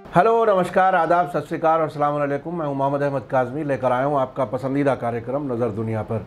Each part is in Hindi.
हेलो, नमस्कार, आदाब, सत श्री अकाल और अस्सलाम वालेकुम। मैं हूं मोहम्मद अहमद काज़मी, लेकर आया हूं आपका पसंदीदा कार्यक्रम नज़र दुनिया पर।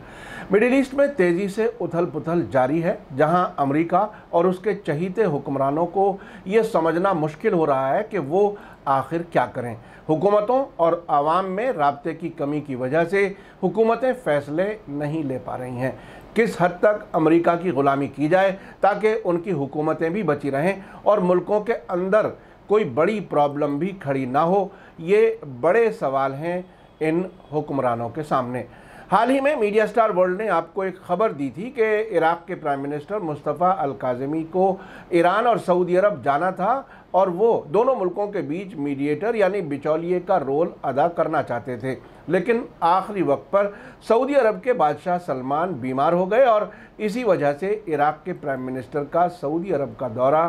मिडिल ईस्ट में तेज़ी से उथल पुथल जारी है, जहां अमेरिका और उसके चहीते हुक्मरानों को ये समझना मुश्किल हो रहा है कि वो आखिर क्या करें। हुकूमतों और आवाम में राब्ते की कमी की वजह से हुकूमतें फ़ैसले नहीं ले पा रही हैं। किस हद तक अमेरिका की ग़ुलामी की जाए ताकि उनकी हुकूमतें भी बची रहें और मुल्कों के अंदर कोई बड़ी प्रॉब्लम भी खड़ी ना हो, ये बड़े सवाल हैं इन हुक्मरानों के सामने। हाल ही में मीडिया स्टार वर्ल्ड ने आपको एक खबर दी थी कि इराक़ के prime minister Mustafa Al Kazmi को ईरान और सऊदी अरब जाना था और वो दोनों मुल्कों के बीच मीडिएटर यानी बिचौलिए का रोल अदा करना चाहते थे। लेकिन आखिरी वक्त पर सऊदी अरब के बादशाह सलमान बीमार हो गए और इसी वजह से इराक़ के प्राइम मिनिस्टर का सऊदी अरब का दौरा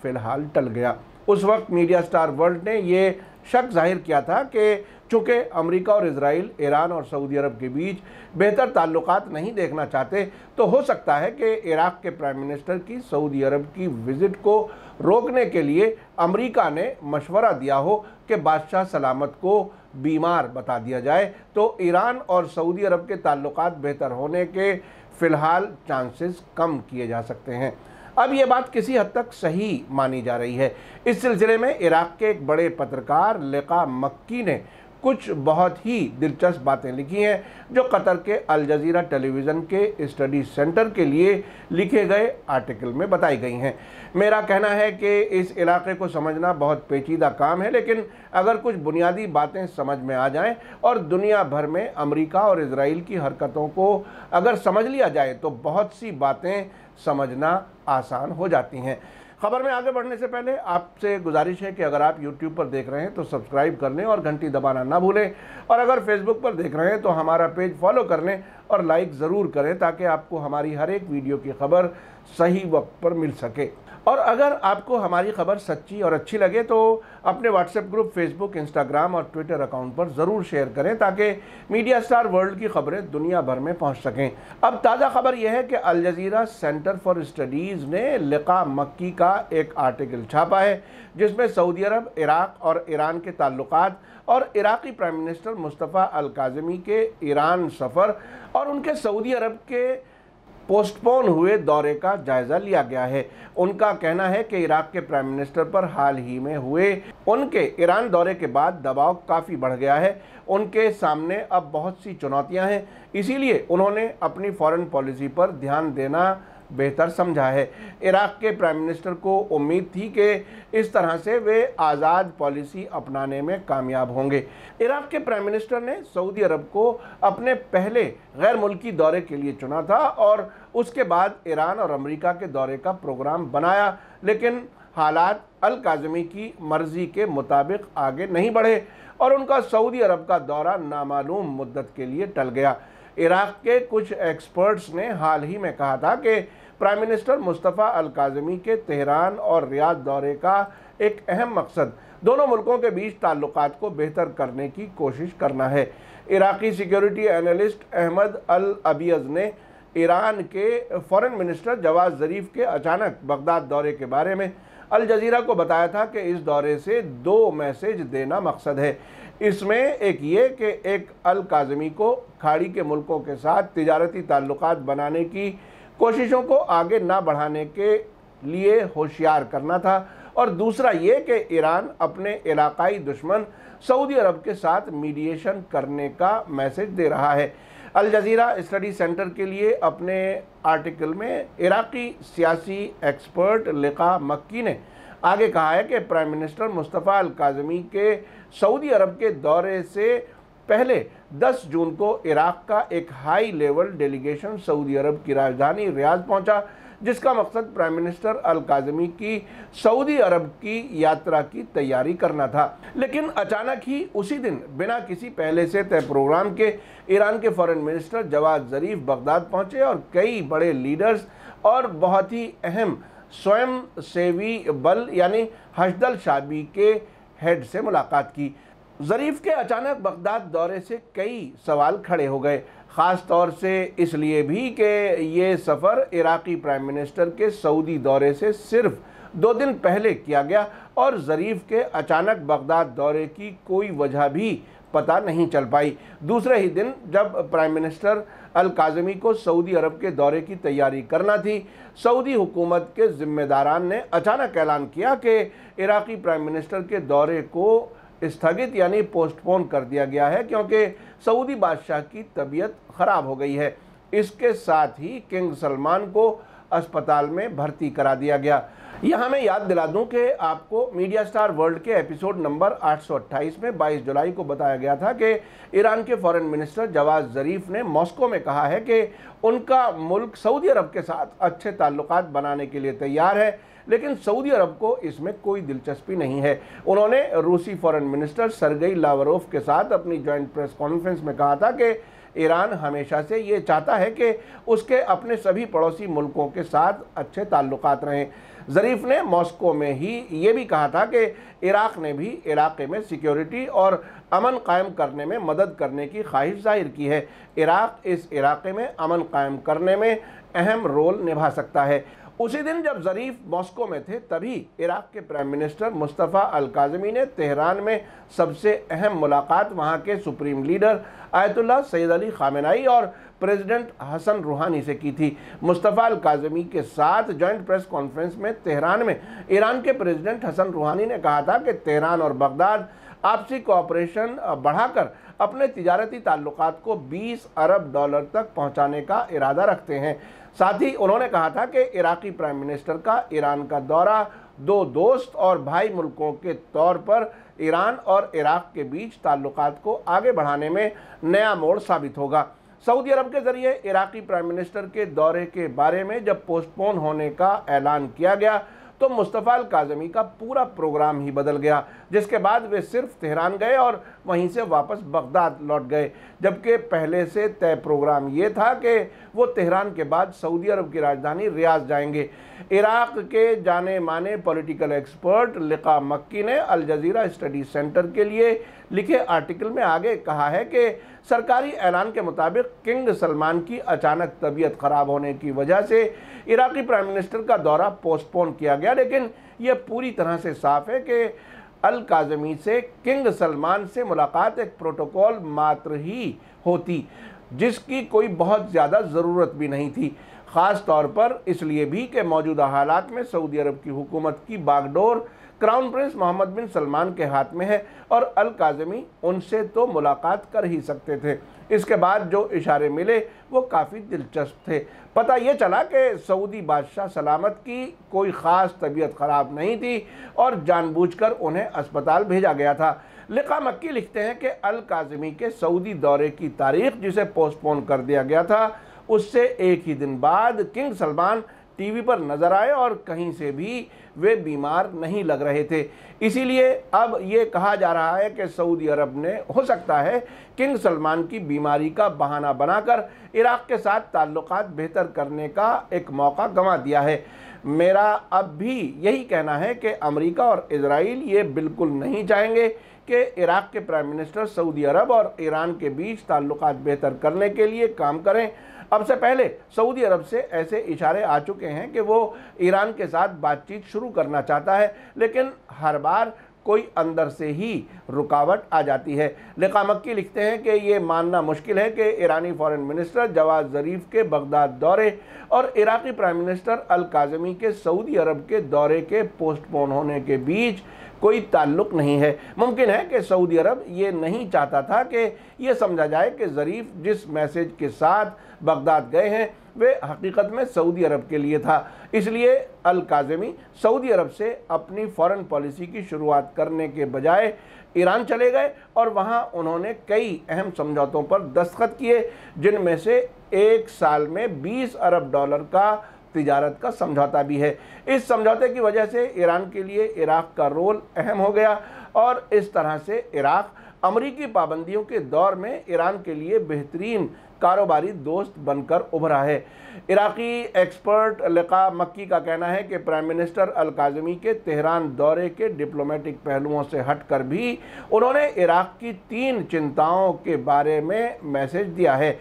फ़िलहाल टल गया। उस वक्त मीडिया स्टार वर्ल्ड ने ये शक जाहिर किया था कि चूँकि अमेरिका और इजराइल ईरान और सऊदी अरब के बीच बेहतर ताल्लुकात नहीं देखना चाहते, तो हो सकता है कि इराक़ के प्राइम मिनिस्टर की सऊदी अरब की विज़िट को रोकने के लिए अमेरिका ने मशवरा दिया हो कि बादशाह सलामत को बीमार बता दिया जाए, तो ईरान और सऊदी अरब के ताल्लुकात बेहतर होने के फ़िलहाल चांसेस कम किए जा सकते हैं। अब ये बात किसी हद तक सही मानी जा रही है। इस सिलसिले में इराक़ के एक बड़े पत्रकार लिका मक्की ने कुछ बहुत ही दिलचस्प बातें लिखी हैं, जो कतर के अल जज़ीरा टेलीविज़न के स्टडी सेंटर के लिए लिखे गए आर्टिकल में बताई गई हैं। मेरा कहना है कि इस इलाके को समझना बहुत पेचीदा काम है, लेकिन अगर कुछ बुनियादी बातें समझ में आ जाएं और दुनिया भर में अमेरिका और इजराइल की हरकतों को अगर समझ लिया जाए तो बहुत सी बातें समझना आसान हो जाती हैं। खबर में आगे बढ़ने से पहले आपसे गुजारिश है कि अगर आप YouTube पर देख रहे हैं तो सब्सक्राइब कर लें और घंटी दबाना ना भूलें, और अगर Facebook पर देख रहे हैं तो हमारा पेज फॉलो कर लें और लाइक ज़रूर करें ताकि आपको हमारी हर एक वीडियो की खबर सही वक्त पर मिल सके। और अगर आपको हमारी खबर सच्ची और अच्छी लगे तो अपने व्हाट्सएप ग्रुप, फेसबुक, इंस्टाग्राम और ट्विटर अकाउंट पर ज़रूर शेयर करें ताकि मीडिया स्टार वर्ल्ड की खबरें दुनिया भर में पहुंच सकें। अब ताज़ा खबर यह है कि Al Jazeera centre for studies ने लिका मक्की का एक आर्टिकल छापा है, जिसमें सऊदी अरब, इराक़ और ईरान के ताल्लुकात और Iraqi prime minister Mustafa Al Kazimi के ईरान सफ़र और उनके सऊदी अरब के पोस्टपोन हुए दौरे का जायज़ा लिया गया है। उनका कहना है कि इराक़ के प्राइम मिनिस्टर पर हाल ही में हुए उनके ईरान दौरे के बाद दबाव काफ़ी बढ़ गया है। उनके सामने अब बहुत सी चुनौतियां हैं, इसीलिए उन्होंने अपनी फॉरेन पॉलिसी पर ध्यान देना बेहतर समझा है। इराक़ के प्राइम मिनिस्टर को उम्मीद थी कि इस तरह से वे आज़ाद पॉलिसी अपनाने में कामयाब होंगे। इराक़ के प्राइम मिनिस्टर ने सऊदी अरब को अपने पहले गैर मुल्की दौरे के लिए चुना था और उसके बाद ईरान और अमेरिका के दौरे का प्रोग्राम बनाया, लेकिन हालात अल काज़मी की मर्ज़ी के मुताबिक आगे नहीं बढ़े और उनका सऊदी अरब का दौरा नामालूम मुद्दत के लिए टल गया। इराक़ के कुछ एक्सपर्ट्स ने हाल ही में कहा था कि prime minister Mustafa Al Kazimi के तेहरान और रियाद दौरे का एक अहम मकसद दोनों मुल्कों के बीच ताल्लुकात को बेहतर करने की कोशिश करना है। इराक़ी सिक्योरिटी एनालिस्ट अहमद अल अबियज़ ने ईरान के फॉरेन मिनिस्टर जवाद ज़रीफ के अचानक बगदाद दौरे के बारे में अल जज़ीरा को बताया था कि इस दौरे से दो मैसेज देना मकसद है। इसमें एक ये कि एक अल काज़मी को खाड़ी के मुल्कों के साथ तिजारती ताल्लुकात बनाने की कोशिशों को आगे ना बढ़ाने के लिए होशियार करना था, और दूसरा ये कि ईरान अपने इलाकाई दुश्मन सऊदी अरब के साथ मीडिएशन करने का मैसेज दे रहा है। अल जज़ीरा स्टडी सेंटर के लिए अपने आर्टिकल में इराक़ी सियासी एक्सपर्ट लिका मक्की ने आगे कहा है कि prime minister Mustafa Al Kazimi के सऊदी अरब के दौरे से पहले 10 जून को इराक़ का एक हाई लेवल डेलीगेशन सऊदी अरब की राजधानी रियाद पहुंचा, जिसका मकसद प्राइम मिनिस्टर अल काज़मी की सऊदी अरब की यात्रा की तैयारी करना था। लेकिन अचानक ही उसी दिन बिना किसी पहले से तय प्रोग्राम के ईरान के फॉरेन मिनिस्टर जवाद ज़रीफ बगदाद पहुंचे और कई बड़े लीडर्स और बहुत ही अहम स्वयं सेवी बल यानी हशदल शाबी के हेड से मुलाकात की। ज़रीफ के अचानक बगदाद दौरे से कई सवाल खड़े हो गए, ख़ास तौर से इसलिए भी कि ये सफ़र इराक़ी प्राइम मिनिस्टर के सऊदी दौरे से सिर्फ 2 दिन पहले किया गया और ज़रीफ के अचानक बगदाद दौरे की कोई वजह भी पता नहीं चल पाई। दूसरे ही दिन जब प्राइम मिनिस्टर अल काज़मी को सऊदी अरब के दौरे की तैयारी करना थी, सऊदी हुकूमत के जिम्मेदारान ने अचानक ऐलान किया कि इराक़ी प्राइम मिनिस्टर के दौरे को स्थगित यानी पोस्टपोन कर दिया गया है क्योंकि सऊदी बादशाह की तबीयत ख़राब हो गई है। इसके साथ ही किंग सलमान को अस्पताल में भर्ती करा दिया गया। यहाँ मैं याद दिला दूं कि आपको मीडिया स्टार वर्ल्ड के एपिसोड नंबर 828 में 22 जुलाई को बताया गया था कि ईरान के फॉरेन मिनिस्टर जवाद ज़रीफ ने मॉस्को में कहा है कि उनका मुल्क सऊदी अरब के साथ अच्छे ताल्लुकात बनाने के लिए तैयार है, लेकिन सऊदी अरब को इसमें कोई दिलचस्पी नहीं है। उन्होंने रूसी फॉरेन मिनिस्टर सरगई लावरोव के साथ अपनी जॉइंट प्रेस कॉन्फ्रेंस में कहा था कि ईरान हमेशा से ये चाहता है कि उसके अपने सभी पड़ोसी मुल्कों के साथ अच्छे ताल्लुकात रहें। ज़रीफ ने मॉस्को में ही ये भी कहा था कि इराक़ ने भी इलाके में सिक्योरिटी और अमन कायम करने में मदद करने की ख्वाहिश जाहिर की है। इराक़ इस इलाके में अमन कायम करने में अहम रोल निभा सकता है। उसी दिन जब ज़रीफ मॉस्को में थे तभी इराक़ के prime minister Mustafa Al Kazmi ने तेहरान में सबसे अहम मुलाकात वहाँ के supreme leader Ayatollah Syed Ali Khamenei और प्रेसिडेंट हसन रूहानी से की थी। मुस्तफ़ा अल काज़मी के साथ जॉइंट प्रेस कॉन्फ्रेंस में तेहरान में ईरान के प्रेसिडेंट हसन रूहानी ने कहा था कि तेहरान और बगदाद आपसी कोऑपरेशन बढ़ाकर अपने तिजारती ताल्लुकात को 20 अरब डॉलर तक पहुँचाने का इरादा रखते हैं। साथ ही उन्होंने कहा था कि इराक़ी प्राइम मिनिस्टर का ईरान का दौरा 2 दोस्त और भाई मुल्कों के तौर पर ईरान और इराक़ के बीच ताल्लुकात को आगे बढ़ाने में नया मोड़ साबित होगा। सऊदी अरब के ज़रिए इराक़ी प्राइम मिनिस्टर के दौरे के बारे में जब पोस्टपोन होने का ऐलान किया गया तो मुस्तफ़ा अल काज़मी का पूरा प्रोग्राम ही बदल गया, जिसके बाद वे सिर्फ तेहरान गए और वहीं से वापस बगदाद लौट गए, जबकि पहले से तय प्रोग्राम ये था कि वो तेहरान के बाद सऊदी अरब की राजधानी रियाद जाएंगे। इराक़ के जाने माने पॉलिटिकल एक्सपर्ट लिका मक्की ने अल जज़ीरा स्टडी सेंटर के लिए लिखे आर्टिकल में आगे कहा है कि सरकारी ऐलान के मुताबिक किंग सलमान की अचानक तबीयत ख़राब होने की वजह से इराक़ी प्राइम मिनिस्टर का दौरा पोस्टपोन किया गया, लेकिन यह पूरी तरह से साफ है कि अल काज़मी से किंग सलमान से मुलाकात एक प्रोटोकॉल मात्र ही होती, जिसकी कोई बहुत ज़्यादा ज़रूरत भी नहीं थी, ख़ास तौर पर इसलिए भी कि मौजूदा हालात में सऊदी अरब की हुकूमत की बागडोर क्राउन प्रिंस मोहम्मद बिन सलमान के हाथ में है और अल काज़मी उनसे तो मुलाकात कर ही सकते थे। इसके बाद जो इशारे मिले वो काफ़ी दिलचस्प थे। पता ये चला कि सऊदी बादशाह सलामत की कोई ख़ास तबीयत ख़राब नहीं थी और जानबूझकर उन्हें अस्पताल भेजा गया था। लिका मक्की लिखते हैं कि अल काज़मी के सऊदी दौरे की तारीख, जिसे पोस्टपोन कर दिया गया था, उससे एक ही दिन बाद किंग सलमान टीवी पर नजर आए और कहीं से भी वे बीमार नहीं लग रहे थे। इसीलिए अब ये कहा जा रहा है कि सऊदी अरब ने हो सकता है किंग सलमान की बीमारी का बहाना बनाकर इराक़ के साथ ताल्लुकात बेहतर करने का एक मौका गंवा दिया है। मेरा अब भी यही कहना है कि अमेरिका और इजराइल ये बिल्कुल नहीं चाहेंगे कि इराक़ के प्राइम मिनिस्टर सऊदी अरब और ईरान के बीच ताल्लुकात बेहतर करने के लिए काम करें। अब से पहले सऊदी अरब से ऐसे इशारे आ चुके हैं कि वो ईरान के साथ बातचीत शुरू करना चाहता है, लेकिन हर बार कोई अंदर से ही रुकावट आ जाती है। लिका मक्की लिखते हैं कि ये मानना मुश्किल है कि ईरानी फॉरेन मिनिस्टर जवाद ज़रीफ के बगदाद दौरे और इराक़ी प्राइम मिनिस्टर अल काज़मी के सऊदी अरब के दौरे के पोस्टपोन होने के बीच कोई ताल्लुक़ नहीं है। मुमकिन है कि सऊदी अरब ये नहीं चाहता था कि ये समझा जाए कि ज़रीफ जिस मैसेज के साथ बगदाद गए हैं वे हकीकत में सऊदी अरब के लिए था। इसलिए अल काज़मी सऊदी अरब से अपनी फ़ॉरेन पॉलिसी की शुरुआत करने के बजाय ईरान चले गए और वहाँ उन्होंने कई अहम समझौतों पर दस्तखत किए, जिनमें से एक साल में 20 अरब डॉलर का तिजारत का समझौता भी है। इस समझौते की वजह से ईरान के लिए इराक़ का रोल अहम हो गया और इस तरह से इराक़ अमरीकी पाबंदियों के दौर में ईरान के लिए बेहतरीन कारोबारी दोस्त बनकर उभरा है। इराक़ी एक्सपर्ट लिका मक्की का कहना है कि प्राइम मिनिस्टर अल काज़मी के तेहरान दौरे के डिप्लोमेटिक पहलुओं से हटकर भी उन्होंने इराक़ की 3 चिंताओं के बारे में मैसेज दिया है।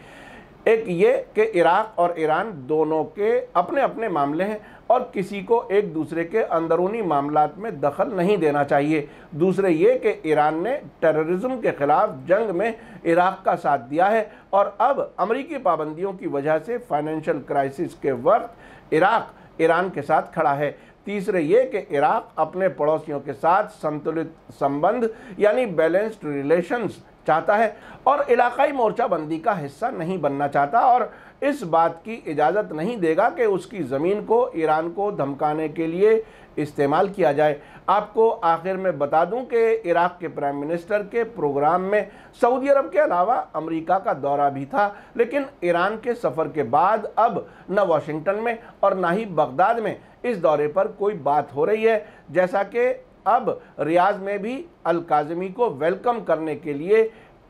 एक ये कि इराक और ईरान दोनों के अपने अपने मामले हैं और किसी को एक दूसरे के अंदरूनी मामलात में दखल नहीं देना चाहिए। दूसरे ये कि ईरान ने टेररिज्म के खिलाफ जंग में इराक का साथ दिया है और अब अमेरिकी पाबंदियों की वजह से फाइनेंशियल क्राइसिस के वक्त इराक ईरान के साथ खड़ा है। तीसरे ये कि इराक अपने पड़ोसियों के साथ संतुलित संबंध यानी बैलेंस्ड रिलेशंस चाहता है और इलाकाई मोर्चाबंदी का हिस्सा नहीं बनना चाहता और इस बात की इजाज़त नहीं देगा कि उसकी ज़मीन को ईरान को धमकाने के लिए इस्तेमाल किया जाए। आपको आखिर में बता दूं कि इराक के प्राइम मिनिस्टर के प्रोग्राम में सऊदी अरब के अलावा अमेरिका का दौरा भी था, लेकिन ईरान के सफ़र के बाद अब न वाशिंगटन में और न ही बगदाद में इस दौरे पर कोई बात हो रही है। जैसा कि अब रियाज में भी अल काज़मी को वेलकम करने के लिए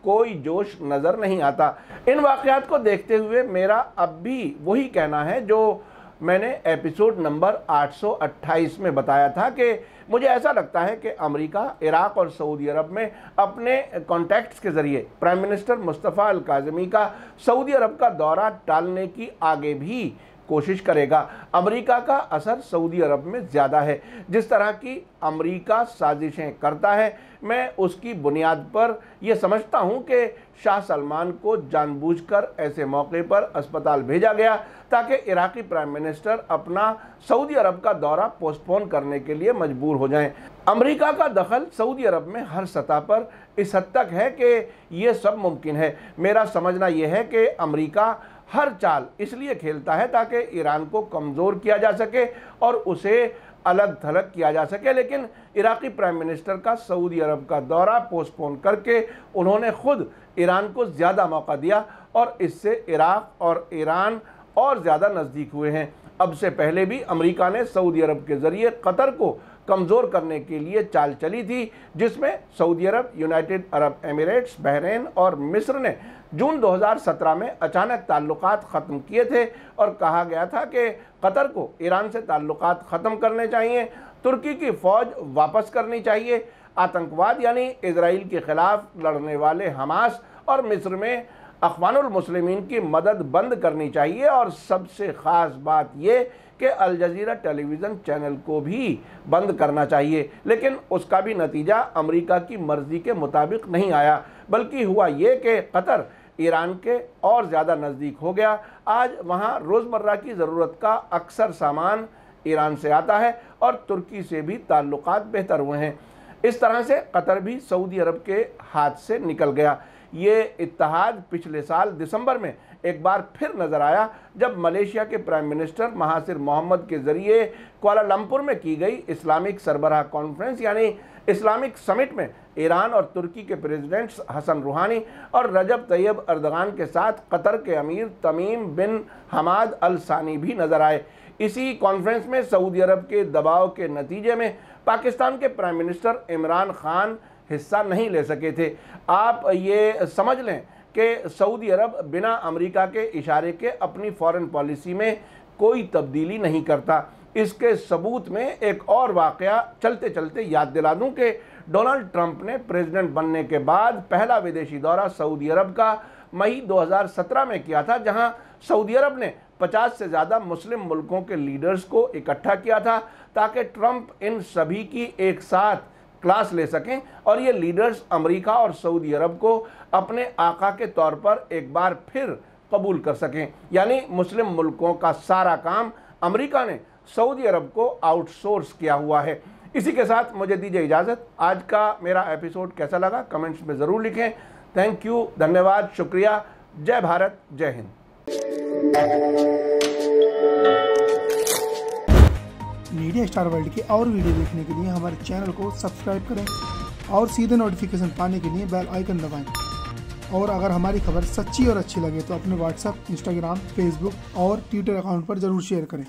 कोई जोश नज़र नहीं आता। इन वाक़यात को देखते हुए मेरा अब भी वही कहना है जो मैंने एपिसोड नंबर 828 में बताया था कि मुझे ऐसा लगता है कि अमेरिका इराक और सऊदी अरब में अपने कॉन्टैक्ट्स के ज़रिए prime minister Mustafa Al Kazmi का सऊदी अरब का दौरा टालने की आगे भी कोशिश करेगा। अमेरिका का असर सऊदी अरब में ज़्यादा है। जिस तरह की अमेरिका साजिशें करता है, मैं उसकी बुनियाद पर यह समझता हूं कि शाह सलमान को जानबूझकर ऐसे मौके पर अस्पताल भेजा गया ताकि इराकी प्राइम मिनिस्टर अपना सऊदी अरब का दौरा पोस्टपोन करने के लिए मजबूर हो जाएं। अमेरिका का दखल सऊदी अरब में हर सतह पर इस हद तक है कि ये सब मुमकिन है। मेरा समझना यह है कि अमेरिका हर चाल इसलिए खेलता है ताकि ईरान को कमज़ोर किया जा सके और उसे अलग थलग किया जा सके, लेकिन इराकी प्राइम मिनिस्टर का सऊदी अरब का दौरा पोस्टपोन करके उन्होंने खुद ईरान को ज़्यादा मौका दिया और इससे इराक और ईरान और ज़्यादा नज़दीक हुए हैं। अब से पहले भी अमेरिका ने सऊदी अरब के ज़रिए कतर को कमज़ोर करने के लिए चाल चली थी, जिसमें सऊदी अरब, यूनाइटेड अरब एमिरेट्स, बहरीन और मिस्र ने जून 2017 में अचानक ताल्लुकात ख़त्म किए थे और कहा गया था कि कतर को ईरान से ताल्लुकात ख़त्म करने चाहिए, तुर्की की फ़ौज वापस करनी चाहिए, आतंकवाद यानी इजराइल के ख़िलाफ़ लड़ने वाले हमास और मिस्र में अख़वानुल मुस्लिमीन की मदद बंद करनी चाहिए और सबसे ख़ास बात ये कि अल जज़ीरा टेलीविज़न चैनल को भी बंद करना चाहिए। लेकिन उसका भी नतीजा अमेरिका की मर्ज़ी के मुताबिक नहीं आया, बल्कि हुआ ये कि कतर ईरान के और ज़्यादा नज़दीक हो गया। आज वहाँ रोज़मर्रा की ज़रूरत का अक्सर सामान ईरान से आता है और तुर्की से भी ताल्लुकात बेहतर हुए हैं। इस तरह से कतर भी सऊदी अरब के हाथ से निकल गया। ये इत्तेहाद पिछले साल दिसंबर में एक बार फिर नज़र आया जब मलेशिया के प्राइम मिनिस्टर महासिर मोहम्मद के ज़रिए कुआलालंपुर में की गई इस्लामिक सरबराह कॉन्फ्रेंस यानी इस्लामिक समिट में ईरान और तुर्की के प्रेसिडेंट्स हसन रूहानी और रजब तैयब अर्दगान के साथ कतर के अमीर तमीम बिन हमाद अल सानी भी नज़र आए। इसी कॉन्फ्रेंस में सऊदी अरब के दबाव के नतीजे में पाकिस्तान के प्राइम मिनिस्टर इमरान खान हिस्सा नहीं ले सके थे। आप ये समझ लें कि सऊदी अरब बिना अमेरिका के इशारे के अपनी फॉरेन पॉलिसी में कोई तब्दीली नहीं करता। इसके सबूत में एक और वाक़या चलते चलते याद दिला दूं कि डोनाल्ड ट्रंप ने प्रेसिडेंट बनने के बाद पहला विदेशी दौरा सऊदी अरब का मई 2017 में किया था, जहां सऊदी अरब ने 50 से ज़्यादा मुस्लिम मुल्कों के लीडर्स को इकट्ठा किया था ताकि ट्रंप इन सभी की एक साथ क्लास ले सकें और ये लीडर्स अमेरिका और सऊदी अरब को अपने आका के तौर पर एक बार फिर कबूल कर सकें। यानी मुस्लिम मुल्कों का सारा काम अमेरिका ने सऊदी अरब को आउटसोर्स किया हुआ है। इसी के साथ मुझे दीजिए इजाज़त। आज का मेरा एपिसोड कैसा लगा कमेंट्स में ज़रूर लिखें। थैंक यू, धन्यवाद, शुक्रिया। जय भारत, जय हिंद। मीडिया स्टार वर्ल्ड के और वीडियो देखने के लिए हमारे चैनल को सब्सक्राइब करें और सीधे नोटिफिकेशन पाने के लिए बेल आइकन दबाएं। और अगर हमारी खबर सच्ची और अच्छी लगे तो अपने व्हाट्सएप, इंस्टाग्राम, फेसबुक और ट्विटर अकाउंट पर ज़रूर शेयर करें।